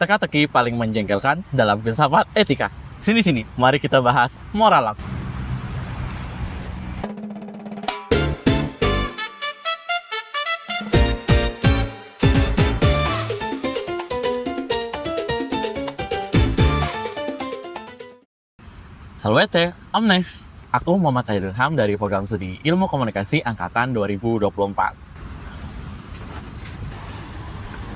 Teka-teki paling menjengkelkan dalam filsafat etika. Sini-sini, mari kita bahas moral. Salwete, Amnes. Aku Muhammad Ilham dari program studi Ilmu Komunikasi Angkatan 2024.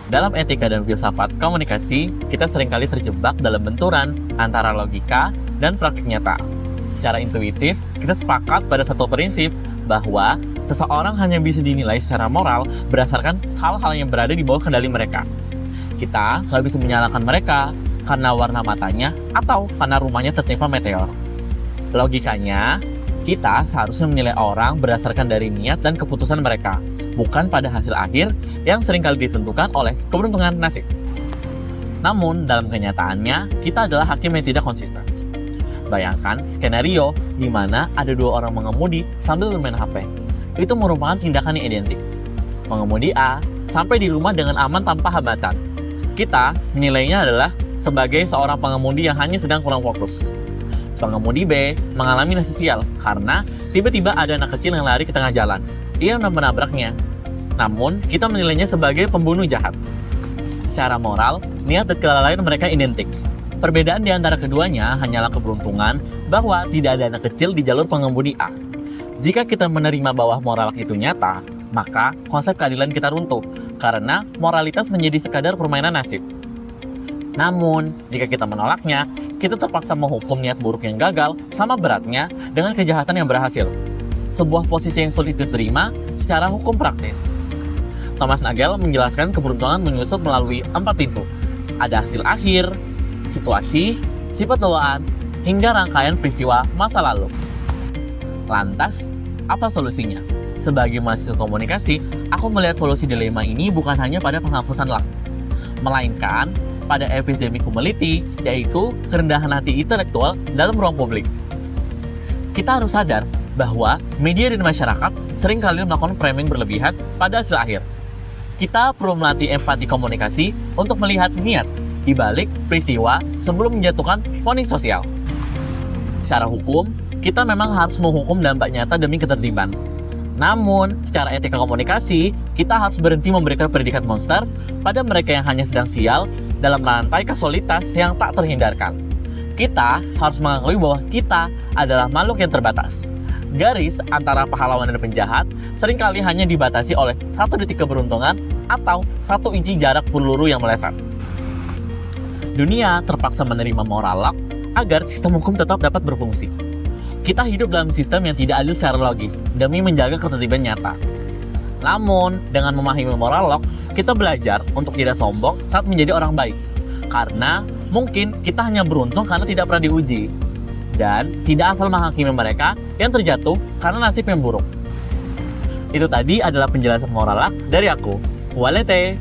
Dalam etika dan filsafat komunikasi, kita seringkali terjebak dalam benturan antara logika dan praktik nyata. Secara intuitif, kita sepakat pada satu prinsip bahwa seseorang hanya bisa dinilai secara moral berdasarkan hal-hal yang berada di bawah kendali mereka. Kita nggak bisa menyalahkan mereka karena warna matanya atau karena rumahnya tertimpa meteor. Logikanya, kita seharusnya menilai orang berdasarkan dari niat dan keputusan mereka, bukan pada hasil akhir yang seringkali ditentukan oleh keberuntungan nasib. Namun, dalam kenyataannya, kita adalah hakim yang tidak konsisten. Bayangkan skenario di mana ada dua orang mengemudi sambil bermain HP. Itu merupakan tindakan yang identik. Pengemudi A sampai di rumah dengan aman tanpa hambatan. Kita menilainya adalah sebagai seorang pengemudi yang hanya sedang kurang fokus. Pengemudi B mengalami nasib sial karena tiba-tiba ada anak kecil yang lari ke tengah jalan. Ia menabraknya. Namun, kita menilainya sebagai pembunuh jahat. Secara moral, niat dan kelalaian mereka identik. Perbedaan di antara keduanya hanyalah keberuntungan bahwa tidak ada anak kecil di jalur pengemudi A. Jika kita menerima bahwa moral itu nyata, maka konsep keadilan kita runtuh karena moralitas menjadi sekadar permainan nasib. Namun, jika kita menolaknya, kita terpaksa menghukum niat buruk yang gagal sama beratnya dengan kejahatan yang berhasil. Sebuah posisi yang sulit diterima secara hukum praktis. Thomas Nagel menjelaskan keberuntungan menyusup melalui 4 pintu. Ada hasil akhir, situasi, sifat bawaan, hingga rangkaian peristiwa masa lalu. Lantas, apa solusinya? Sebagai mahasiswa komunikasi, aku melihat solusi dilema ini bukan hanya pada penghapusan luck, melainkan pada epistemic humility, yaitu kerendahan hati intelektual dalam ruang publik. Kita harus sadar bahwa media dan masyarakat seringkali melakukan framing berlebihan pada hasil akhir. Kita perlu melatih empati komunikasi untuk melihat niat di balik peristiwa sebelum menjatuhkan vonis sosial. Secara hukum, kita memang harus menghukum dampak nyata demi ketertiban. Namun, secara etika komunikasi, kita harus berhenti memberikan predikat monster pada mereka yang hanya sedang sial dalam rantai kasualitas yang tak terhindarkan. Kita harus mengakui bahwa kita adalah makhluk yang terbatas. Garis antara pahlawan dan penjahat seringkali hanya dibatasi oleh 1 detik keberuntungan atau 1 inci jarak peluru yang meleset. Dunia terpaksa menerima moral luck agar sistem hukum tetap dapat berfungsi. Kita hidup dalam sistem yang tidak adil secara logis demi menjaga ketertiban nyata. Namun, dengan memahami moral law, kita belajar untuk tidak sombong saat menjadi orang baik. Karena mungkin kita hanya beruntung karena tidak pernah diuji. Dan tidak asal menghakimi mereka yang terjatuh karena nasib yang buruk. Itu tadi adalah penjelasan moral law dari aku. Walete.